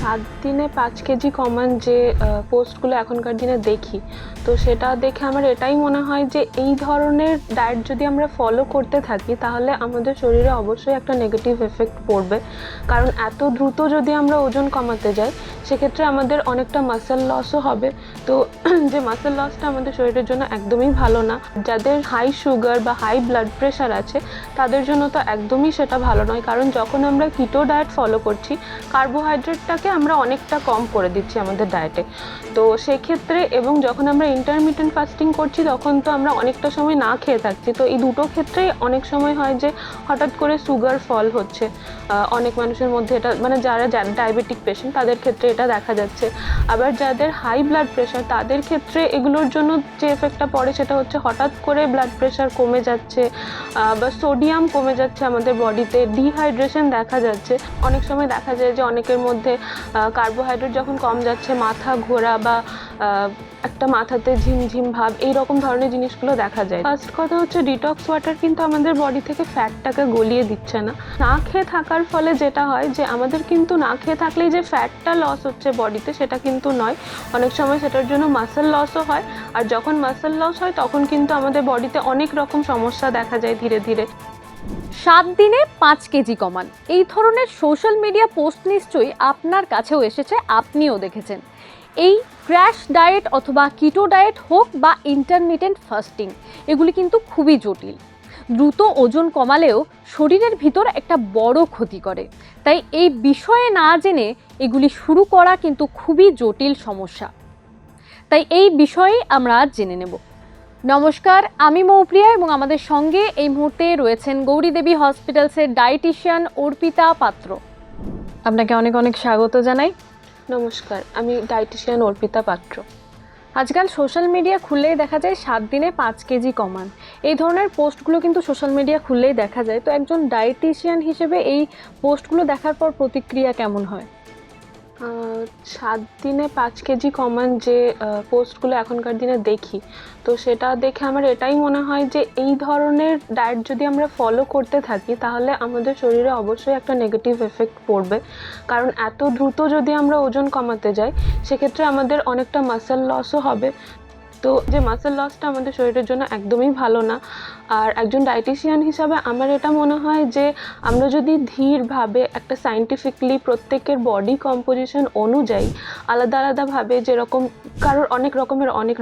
7 দিনে 5 কেজি কমান যে পোস্টগুলো এখনকার দিনে দেখি, তো সেটা দেখে আমার এটাই মনে হয় যে এই ধরনের ডায়েট যদি আমরা ফলো করতে থাকি তাহলে আমাদের শরীরে অবশ্যই একটা নেগেটিভ এফেক্ট পড়বে। কারণ এত দ্রুত যদি আমরা ওজন কমাতে যাই সেক্ষেত্রে আমাদের অনেকটা মাসেল লসও হবে। তো যে মাসেল লসটা আমাদের শরীরের জন্য একদমই ভালো না। যাদের হাই সুগার বা হাই ব্লাড প্রেশার আছে তাদের জন্য তো একদমই সেটা ভালো নয়, কারণ যখন আমরা কিটো ডায়েট ফলো করছি কার্বোহাইড্রেটটাকে আমরা অনেকটা কম করে দিচ্ছি আমাদের ডায়েটে। তো সেক্ষেত্রে এবং যখন আমরা ইন্টারমিটেন্ট ফাস্টিং করছি তখন তো আমরা অনেকটা সময় না খেয়ে থাকছি। তো এই দুটো ক্ষেত্রেই অনেক সময় হয় যে হঠাৎ করে সুগার ফল হচ্ছে অনেক মানুষের মধ্যে। এটা মানে যারা ডায়াবেটিক পেশেন্ট তাদের ক্ষেত্রে এটা দেখা যাচ্ছে। আবার যাদের হাই ব্লাড প্রেশার তাদের ক্ষেত্রে এগুলোর জন্য যে এফেক্টটা পড়ে সেটা হচ্ছে হঠাৎ করে ব্লাড প্রেশার কমে যাচ্ছে বা সোডিয়াম কমে যাচ্ছে আমাদের বডিতে, ডিহাইড্রেশন দেখা যাচ্ছে। অনেক সময় দেখা যায় যে অনেকের মধ্যে কার্বোহাইড্রেট যখন কম যাচ্ছে মাথা ঘোরা বা একটা মাথাতে ঝিমঝিম ভাব এই রকম ধরনের জিনিসগুলো দেখা যায়। ফার্স্ট কথা হচ্ছে ডিটক্স ওয়াটার কিন্তু আমাদের বডি থেকে ফ্যাটটাকে গলিয়ে দিচ্ছে না। না খেয়ে থাকার ফলে যেটা হয় যে আমাদের কিন্তু না খেয়ে থাকলেই যে ফ্যাটটা লস হচ্ছে বডিতে সেটা কিন্তু নয়, অনেক সময় সেটার জন্য মাসেল লসও হয়। আর যখন মাসেল লস হয় তখন কিন্তু আমাদের বডিতে অনেক রকম সমস্যা দেখা যায় ধীরে ধীরে। 7 দিনে 5 কেজি কমান, এই ধরনের সোশ্যাল মিডিয়া পোস্ট নিশ্চয়ই আপনার কাছেও এসেছে, আপনিও দেখেছেন। এই ক্র্যাশ ডায়েট অথবা কিটো ডায়েট হোক বা ইন্টারমিটেন্ট ফাস্টিং, এগুলি কিন্তু খুবই জটিল। দ্রুত ওজন কমালেও শরীরের ভিতর একটা বড় ক্ষতি করে। তাই এই বিষয়ে না জেনে এগুলি শুরু করা কিন্তু খুবই জটিল সমস্যা। তাই এই বিষয়েই আমরা আজ জেনে নেব। নমস্কার, আমি মৌপ্রিয়া এবং আমাদের সঙ্গে এই মুহূর্তে রয়েছেন গৌরী দেবী হসপিটালসের ডায়েটিশিয়ান অর্পিতা পাত্র। আপনাকে অনেক অনেক স্বাগত জানাই। নমস্কার, আমি ডায়েটিশিয়ান অর্পিতা পাত্র। আজকাল সোশ্যাল মিডিয়া খুললেই দেখা যায় 7 দিনে 5 কেজি কমান, এই ধরনের পোস্টগুলো কিন্তু সোশ্যাল মিডিয়া খুললেই দেখা যায়। তো একজন ডায়েটিশিয়ান হিসেবে এই পোস্টগুলো দেখার পর প্রতিক্রিয়া কেমন হয়? 7 দিনে 5 কেজি কমান যে পোস্টগুলো এখনকার দিনে দেখি, তো সেটা দেখে আমার এটাই মনে হয় যে এই ধরনের ডায়েট যদি আমরা ফলো করতে থাকি তাহলে আমাদের শরীরে অবশ্যই একটা নেগেটিভ এফেক্ট পড়বে। কারণ এত দ্রুত যদি আমরা ওজন কমাতে যাই সেক্ষেত্রে আমাদের অনেকটা মাসেল লসও হবে। তো যে মাসেল লসটা আমাদের শরীরের জন্য একদমই ভালো না। আর একজন ডায়েটিশিয়ান হিসাবে আমার এটা মনে হয় যে আমরা যদি ধীরভাবে একটা সায়েন্টিফিকলি প্রত্যেকের বডি কম্পোজিশন অনুযায়ী আলাদা আলাদাভাবে, যেরকম কারোর অনেক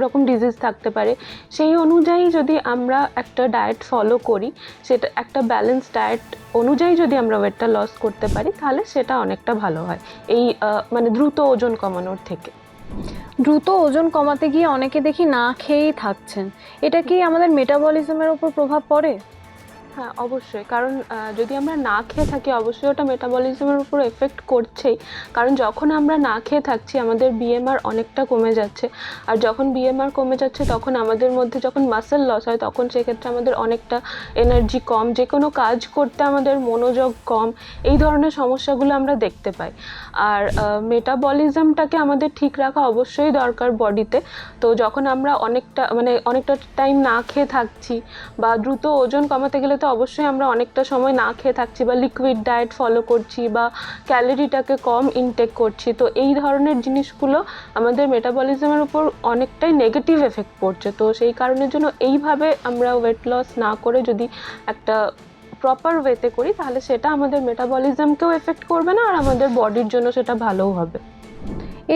রকম ডিজিজ থাকতে পারে, সেই অনুযায়ী যদি আমরা একটা ডায়েট ফলো করি, সেটা একটা ব্যালেন্স ডায়েট অনুযায়ী যদি আমরা ওয়েটটা লস করতে পারি তাহলে সেটা অনেকটা ভালো হয় এই মানে দ্রুত ওজন কমানোর থেকে। দ্রুত ওজন কমাতে গিয়ে অনেকে দেখি না খেয়েই থাকছেন, এটা কি আমাদের মেটাবলিজমের উপর প্রভাব পড়ে? হ্যাঁ, অবশ্যই। কারণ যদি আমরা না খেয়ে থাকি অবশ্যই ওটা মেটাবলিজমের উপর এফেক্ট করছেই। কারণ যখন আমরা না খেয়ে থাকছি আমাদের বিএমআর অনেকটা কমে যাচ্ছে। আর যখন বিএমআর কমে যাচ্ছে তখন আমাদের মধ্যে যখন মাসেল লস হয় তখন সেক্ষেত্রে আমাদের অনেকটা এনার্জি কম, যে কোনো কাজ করতে আমাদের মনোযোগ কম, এই ধরনের সমস্যাগুলো আমরা দেখতে পাই। আর মেটাবলিজমটাকে আমাদের ঠিক রাখা অবশ্যই দরকার বডিতে। তো যখন আমরা অনেকটা টাইম না খেয়ে থাকছি বা দ্রুত ওজন কমাতে গেলে তো অবশ্যই আমরা অনেকটা সময় না খেয়ে থাকছি বা লিকুইড ডায়েট ফলো করছি বা ক্যালোরিটাকে কম ইনটেক করছি, তো এই ধরনের জিনিসগুলো আমাদের মেটাবলিজমের উপর অনেকটাই নেগেটিভ এফেক্ট পড়ছে। তো সেই কারণের জন্য এইভাবে আমরা ওয়েট লস না করে যদি একটা প্রপার ওয়েতে করি তাহলে সেটা আমাদের মেটাবলিজমকেও এফেক্ট করবে না আর আমাদের বডির জন্য সেটা ভালোও হবে।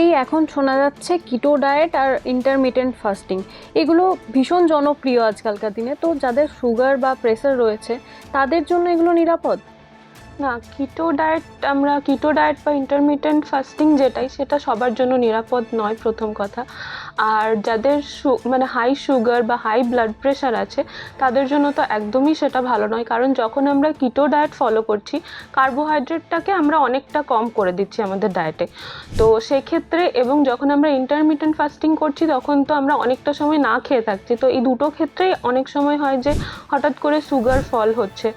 এই এখন শোনা যাচ্ছে কিটো ডায়েট আর ইন্টারমিটেন্ট ফাস্টিং, এগুলো ভীষণ জনপ্রিয় আজকালকার দিনে। তো যাদের সুগার বা প্রেসার রয়েছে তাদের জন্য এগুলো নিরাপদ? না, কিটো ডায়েট বা ইন্টারমিটেন্ট ফাস্টিং যেটাই, সেটা সবার জন্য নিরাপদ নয় প্রথম কথা। আর যাদের হাই সুগার বা হাই ব্লাড প্রেশার আছে তাদের জন্য তো একদমই সেটা ভালো নয়, কারণ যখন আমরা কিটো ডায়েট ফলো করছি কার্বোহাইড্রেটটাকে আমরা অনেকটা কম করে দিচ্ছি আমাদের ডায়েটে। তো সেক্ষেত্রে এবং যখন আমরা ইন্টারমিটেন্ট ফাস্টিং করছি তখন তো আমরা অনেকটা সময় না খেয়ে থাকছি। তো এই দুটো ক্ষেত্রেই অনেক সময় হয় যে হঠাৎ করে সুগার ফল হচ্ছে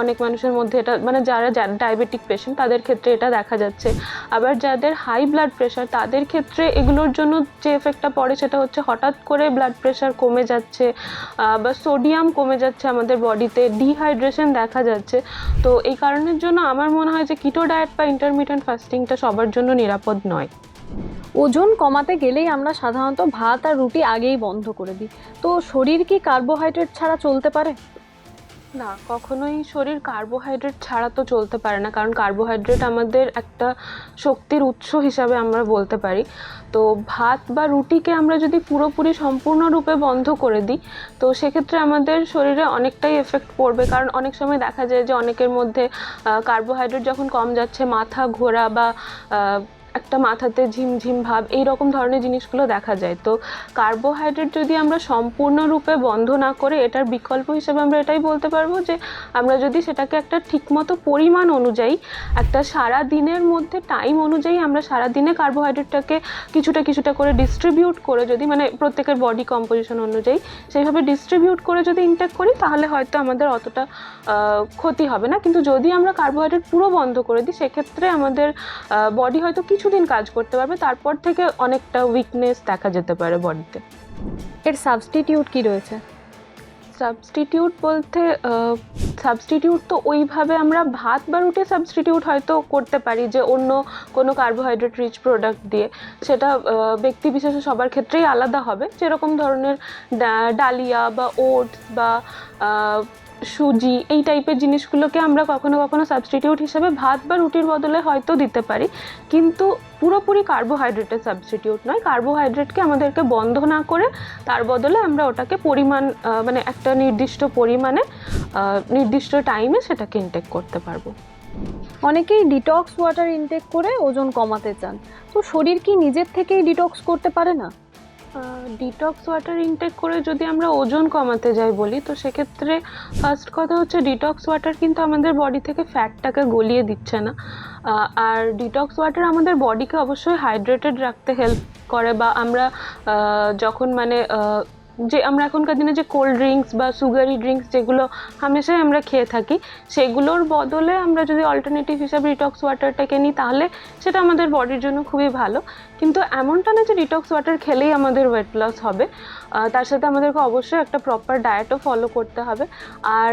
অনেক মানুষের মধ্যে এটা মানে যারা ডায়াবেটিক পেশেন্ট তাদের ক্ষেত্রে এটা দেখা যাচ্ছে। আবার যাদের হাই ব্লাড প্রেশার তাদের ক্ষেত্রে এগুলোর জন্য যে এফেক্টটা পড়ে সেটা হচ্ছে হঠাৎ করে ব্লাড প্রেশার কমে যাচ্ছে বা সোডিয়াম কমে যাচ্ছে আমাদের বডিতে, ডিহাইড্রেশন দেখা যাচ্ছে। তো এই কারণের জন্য আমার মনে হয় যে কিটো ডায়েট বা ইন্টারমিটেন্ট ফাস্টিংটা সবার জন্য নিরাপদ নয়। ওজন কমাতে গেলেই আমরা সাধারণত ভাত আর রুটি আগেই বন্ধ করে দিই, তো শরীর কি কার্বোহাইড্রেট ছাড়া চলতে পারে? না, কখনোই শরীর কার্বোহাইড্রেট ছাড়া তো চলতে পারে না, কারণ কার্বোহাইড্রেট আমাদের একটা শক্তির উৎস হিসাবে আমরা বলতে পারি। তো ভাত বা রুটিকে আমরা যদি পুরোপুরি সম্পূর্ণরূপে বন্ধ করে দিই তো সেক্ষেত্রে আমাদের শরীরে অনেকটাই এফেক্ট পড়বে, কারণ অনেক সময় দেখা যায় যে অনেকের মধ্যে কার্বোহাইড্রেট যখন কম যাচ্ছে মাথা ঘোরা বা একটা মাথাতে ঝিমঝিম ভাব এই রকম ধরনের জিনিসগুলো দেখা যায়। তো কার্বোহাইড্রেট যদি আমরা সম্পূর্ণরূপে বন্ধ না করে এটার বিকল্প হিসেবে আমরা এটাই বলতে পারবো যে আমরা যদি সেটাকে একটা ঠিকমতো পরিমাণ অনুযায়ী একটা সারা দিনের মধ্যে টাইম অনুযায়ী আমরা সারা দিনে কার্বোহাইড্রেটটাকে কিছুটা কিছুটা করে ডিস্ট্রিবিউট করে যদি মানে প্রত্যেকের বডি কম্পোজিশন অনুযায়ী সেইভাবে ডিস্ট্রিবিউট করে যদি ইনটেক করি তাহলে হয়তো আমাদের অতটা ক্ষতি হবে না। কিন্তু যদি আমরা কার্বোহাইড্রেট পুরো বন্ধ করে দিই সেক্ষেত্রে আমাদের বডি হয়তো কিছুদিন কাজ করতে পারবে, তারপর থেকে অনেকটা উইকনেস দেখা যেতে পারে বডিতে। এর সাবস্টিটিউট কি রয়েছে? সাবস্টিটিউট বলতে সাবস্টিটিউট তো ওইভাবে আমরা ভাত বা রুটি সাবস্টিটিউট হয়তো করতে পারি যে অন্য কোনো কার্বোহাইড্রেট রিচ প্রোডাক্ট দিয়ে, সেটা ব্যক্তি বিশেষে সবার ক্ষেত্রেই আলাদা হবে। যেরকম ধরনের ডালিয়া বা ওটস বা সুজি এই টাইপের জিনিসগুলোকে আমরা কখনো কখনো সাবস্টিটিউট হিসেবে ভাত বা রুটির বদলে হয়তো দিতে পারি, কিন্তু পুরোপুরি কার্বোহাইড্রেটের সাবস্টিটিউট নয়। কার্বোহাইড্রেটকে আমাদেরকে বন্ধ না করে তার বদলে আমরা ওটাকে পরিমাণ মানে একটা নির্দিষ্ট পরিমাণে নির্দিষ্ট টাইমে সেটাকে ইনটেক করতে পারবো। অনেকেই ডিটক্স ওয়াটার ইনটেক করে ওজন কমাতে চান, তো শরীর কি নিজের থেকেই ডিটক্স করতে পারে না? ডিটক্স ওয়াটার ইনটেক করে যদি আমরা ওজন কমাতে যাই বলি তো সেক্ষেত্রে ফার্স্ট কথা হচ্ছে ডিটক্স ওয়াটার কিন্তু আমাদের বডি থেকে ফ্যাটটাকে গলিয়ে দিচ্ছে না। আর ডিটক্স ওয়াটার আমাদের বডিকে অবশ্যই হাইড্রেটেড রাখতে হেল্প করে, বা আমরা যখন মানে যে আমরা এখনকার দিনে যে কোল্ড ড্রিঙ্কস বা সুগারি ড্রিঙ্কস যেগুলো হামেশাই আমরা খেয়ে থাকি সেগুলোর বদলে আমরা যদি অল্টারনেটিভ হিসাবে ডিটক্স ওয়াটারটাকে নিই তাহলে সেটা আমাদের বডির জন্য খুবই ভালো। কিন্তু এমনটা না যে ডিটক্স ওয়াটার খেলেই আমাদের ওয়েট লস হবে, তার সাথে আমাদেরকে অবশ্যই একটা প্রপার ডায়েটও ফলো করতে হবে। আর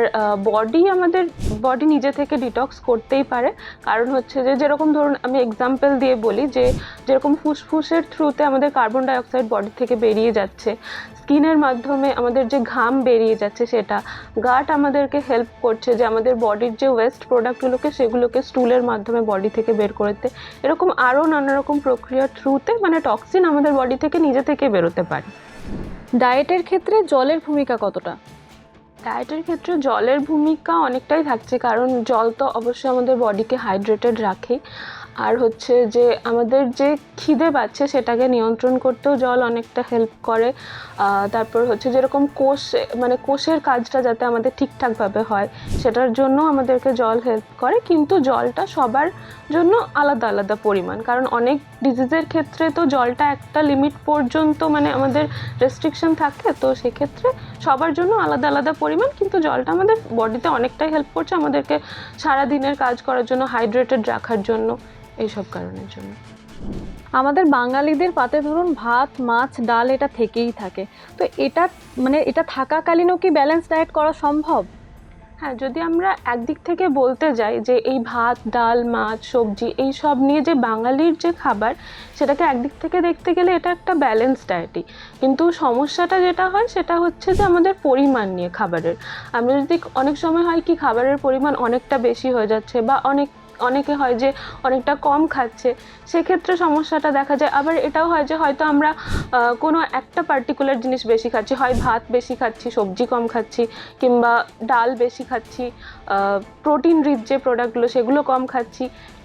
আমাদের বডি নিজে থেকে ডিটক্স করতেই পারে, কারণ হচ্ছে যে যেরকম ধরুন আমি এক্সাম্পল দিয়ে বলি যে যেরকম ফুসফুসের থ্রুতে আমাদের কার্বন ডাইঅক্সাইড বডি থেকে বেরিয়ে যাচ্ছে, স্কিনের মাধ্যমে আমাদের যে ঘাম বেরিয়ে যাচ্ছে সেটা, গাট আমাদেরকে হেল্প করছে যে আমাদের বডির যে ওয়েস্ট প্রোডাক্টগুলোকে সেগুলোকে স্টুলের মাধ্যমে বডি থেকে বের করতে, এরকম আরও নানা রকম প্রক্রিয়ার থ্রুতে মানে টক্সিন আমাদের বডি থেকে নিজে থেকে বেরোতে পারে। ডায়েটের ক্ষেত্রে জলের ভূমিকা কতটা? ডায়েটের ক্ষেত্রে জলের ভূমিকা অনেকটাই থাকছে, কারণ জল তো অবশ্যই আমাদের বডিকে হাইড্রেটেড রাখে। আর হচ্ছে যে আমাদের যে খিদে পাচ্ছে সেটাকে নিয়ন্ত্রণ করতেও জল অনেকটা হেল্প করে। তারপর হচ্ছে যেরকম কোষের কাজটা যাতে আমাদের ঠিকঠাকভাবে হয় সেটার জন্য আমাদেরকে জল হেল্প করে, কিন্তু জলটা সবার জন্য আলাদা আলাদা পরিমাণ, কারণ অনেক ডিজিজের ক্ষেত্রে তো জলটা একটা লিমিট পর্যন্ত মানে আমাদের রেস্ট্রিকশন থাকে, তো সেক্ষেত্রে সবার জন্য আলাদা আলাদা পরিমাণ, কিন্তু জলটা আমাদের বডিতে অনেকটাই হেল্প করছে আমাদেরকে সারাদিনের কাজ করার জন্য, হাইড্রেটেড রাখার জন্য, এইসব কারণের জন্য। আমাদের বাঙালিদের পাতে ধরুন ভাত মাছ ডাল এটা থেকেই থাকে, তো এটা থাকাকালীনও কি ব্যালেন্স ডায়েট করা সম্ভব? হ্যাঁ, যদি আমরা একদিক থেকে বলতে যাই যে এই ভাত ডাল মাছ সবজি এই সব নিয়ে যে বাঙালির যে খাবার সেটাকে একদিক থেকে দেখতে গেলে এটা একটা ব্যালেন্স ডায়েটই, কিন্তু সমস্যাটা যেটা হয় সেটা হচ্ছে যে আমাদের পরিমাণ নিয়ে খাবারের। আমরা যদি অনেক সময় হয় কি খাবারের পরিমাণ অনেকটা বেশি হয়ে যাচ্ছে বা অনেকে হয় যে অনেকটা কম খাচ্ছে, সেক্ষেত্রে সমস্যাটা দেখা যায়। আবার এটাও হয় যে হয়তো আমরা কোনো একটা পার্টিকুলার জিনিস বেশি খাচ্ছি, হয় ভাত বেশি খাচ্ছি সবজি কম খাচ্ছি, কিংবা ডাল বেশি খাচ্ছি, প্রোটিন রিচ যে প্রোডাক্টগুলো সেগুলো কম খাচ্ছি।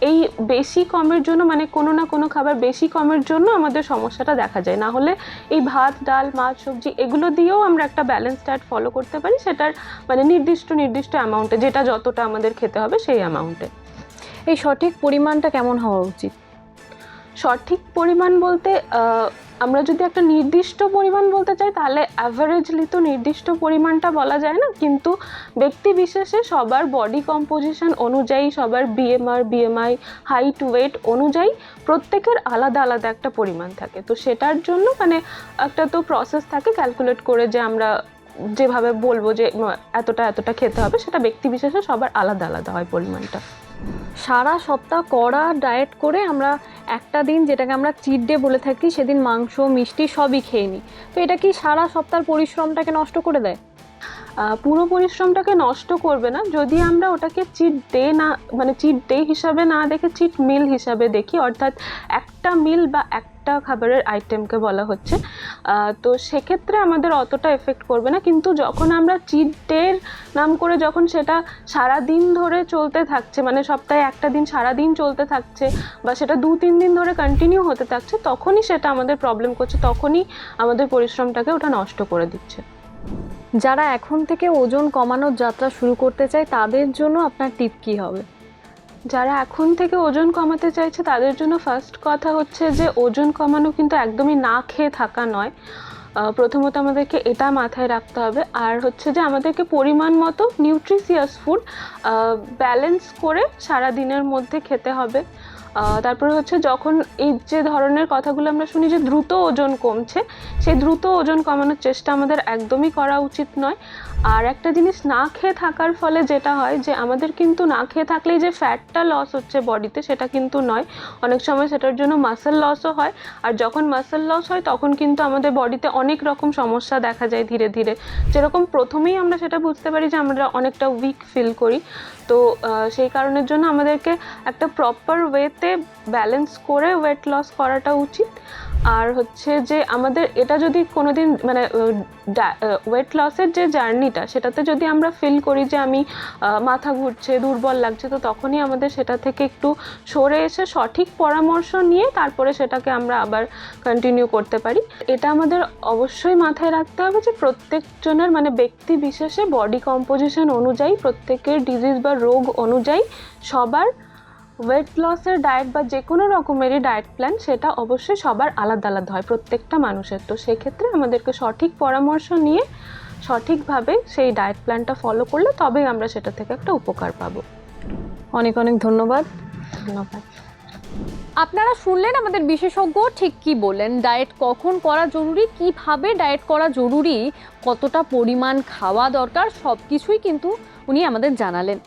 এই বেশি কমের জন্য মানে কোনো না কোনো খাবার বেশি কমের জন্য আমাদের সমস্যাটা দেখা যায়। না হলে এই ভাত ডাল মাছ সবজি এগুলো দিয়েও আমরা একটা ব্যালেন্স ডায়েট ফলো করতে পারি, সেটার মানে নির্দিষ্ট অ্যামাউন্টে, যেটা যতটা আমাদের খেতে হবে সেই অ্যামাউন্টে। এই সঠিক পরিমাণটা কেমন হওয়া উচিত? সঠিক পরিমাণ বলতে আমরা যদি একটা নির্দিষ্ট পরিমাণ বলতে চাই তাহলে অ্যাভারেজলি তো নির্দিষ্ট পরিমাণটা বলা যায় না, কিন্তু ব্যক্তি বিশেষে সবার বডি কম্পোজিশন অনুযায়ী, সবার বিএমআই, হাইট, ওয়েট অনুযায়ী প্রত্যেকের আলাদা আলাদা একটা পরিমাণ থাকে। তো সেটার জন্য মানে একটা তো প্রসেস থাকে ক্যালকুলেট করে, যে আমরা যেভাবে বলবো যে এতটা এতটা খেতে হবে, সেটা ব্যক্তি বিশেষে সবার আলাদা আলাদা হয় পরিমাণটা। সারা সপ্তাহ কড়া ডায়েট করে আমরা একটা দিন, যেটাকে আমরা চিট ডে বলে থাকি, সেদিন মাংস মিষ্টি সবই খেয়ে নিই। তো এটা কি সারা সপ্তাহের পরিশ্রমটাকে নষ্ট করে দেয়? পুরো পরিশ্রমটাকে নষ্ট করবে না, যদি আমরা ওটাকে চিট ডে না, মানে চিট ডে হিসাবে না দেখে চিট মিল হিসাবে দেখি, অর্থাৎ একটা মিল বা একটা খাবারের আইটেমকে বলা হচ্ছে। তো সেক্ষেত্রে আমাদের অতটা এফেক্ট করবে না। কিন্তু যখন আমরা চিট ডের নাম করে যখন সেটা সারা দিন ধরে চলতে থাকছে, মানে সপ্তাহে একটা দিন সারা দিন চলতে থাকছে, বা সেটা 2-3 দিন ধরে কন্টিনিউ হতে থাকছে, তখনই সেটা আমাদের প্রবলেম করছে, তখনই আমাদের পরিশ্রমটাকে ওটা নষ্ট করে দিচ্ছে। যারা এখন থেকে ওজন কমানোর যাত্রা শুরু করতে চায় তাদের জন্য আপনার টিপ কী হবে? যারা এখন থেকে ওজন কমাতে চাইছে তাদের জন্য ফার্স্ট কথা হচ্ছে যে ওজন কমানো কিন্তু একদমই না খেয়ে থাকা নয়। প্রথমত আমাদেরকে এটা মাথায় রাখতে হবে। আর হচ্ছে যে আমাদেরকে পরিমাণ মতো নিউট্রিশিয়াস ফুড ব্যালেন্স করে সারা দিনের মধ্যে খেতে হবে। তারপরে হচ্ছে যখন এই যে ধরনের কথাগুলো আমরা শুনি যে দ্রুত ওজন কমছে, সেই দ্রুত ওজন কমানোর চেষ্টা আমাদের একদমই করা উচিত নয়। আর একটা জিনিস না খেয়ে থাকার ফলে যেটা হয় যে আমাদের কিন্তু না খেয়ে থাকলেই যে ফ্যাটটা লস হচ্ছে বডিতে, সেটা কিন্তু নয়। অনেক সময় সেটার জন্য মাসেল লসও হয়। আর যখন মাসেল লস হয় তখন কিন্তু আমাদের বডিতে অনেক রকম সমস্যা দেখা যায় ধীরে ধীরে। যেরকম প্রথমেই আমরা সেটা বুঝতে পারি যে আমরা অনেকটা উইক ফিল করি। তো সেই কারণের জন্য আমাদেরকে একটা প্রপার ওয়েতে ব্যালেন্স করে ওয়েট লস করাটা উচিত। আর হচ্ছে যে আমাদের এটা যদি কোনোদিন মানে ওয়েট লসের যে জার্নিটা, সেটাতে যদি আমরা ফিল করি যে আমি মাথা ঘুরছে, দুর্বল লাগছে, তো তখনই আমাদের সেটা থেকে একটু সরে এসে সঠিক পরামর্শ নিয়ে তারপরে সেটাকে আমরা আবার কন্টিনিউ করতে পারি। এটা আমাদের অবশ্যই মাথায় রাখতে হবে যে প্রত্যেকজনের মানে ব্যক্তি বিশেষে বডি কম্পোজিশন অনুযায়ী, প্রত্যেকের ডিজিজ বা রোগ অনুযায়ী সবার ওয়েট লসের ডায়েট বা যে কোনো রকমেরই ডায়েট প্ল্যান, সেটা অবশ্যই সবার আলাদা আলাদা হয় প্রত্যেকটা মানুষের। তো সেক্ষেত্রে আমাদেরকে সঠিক পরামর্শ নিয়ে সঠিকভাবে সেই ডায়েট প্ল্যানটা ফলো করলে তবেই আমরা সেটা থেকে একটা উপকার পাবো। অনেক অনেক ধন্যবাদ। ধন্যবাদ। আপনারা শুনলেন আমাদের বিশেষজ্ঞ ঠিক কি বললেন, ডায়েট কখন করা জরুরি, কিভাবে ডায়েট করা জরুরি, কতটা পরিমাণ খাওয়া দরকার, সব কিছুই কিন্তু উনি আমাদের জানালেন।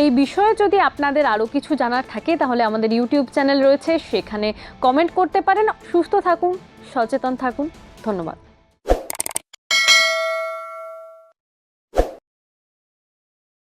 এই বিষয়ে যদি আপনাদের আরও কিছু জানার থাকে তাহলে আমাদের ইউটিউব চ্যানেল রয়েছে, সেখানে কমেন্ট করতে পারেন। সুস্থ থাকুন, সচেতন থাকুন। ধন্যবাদ।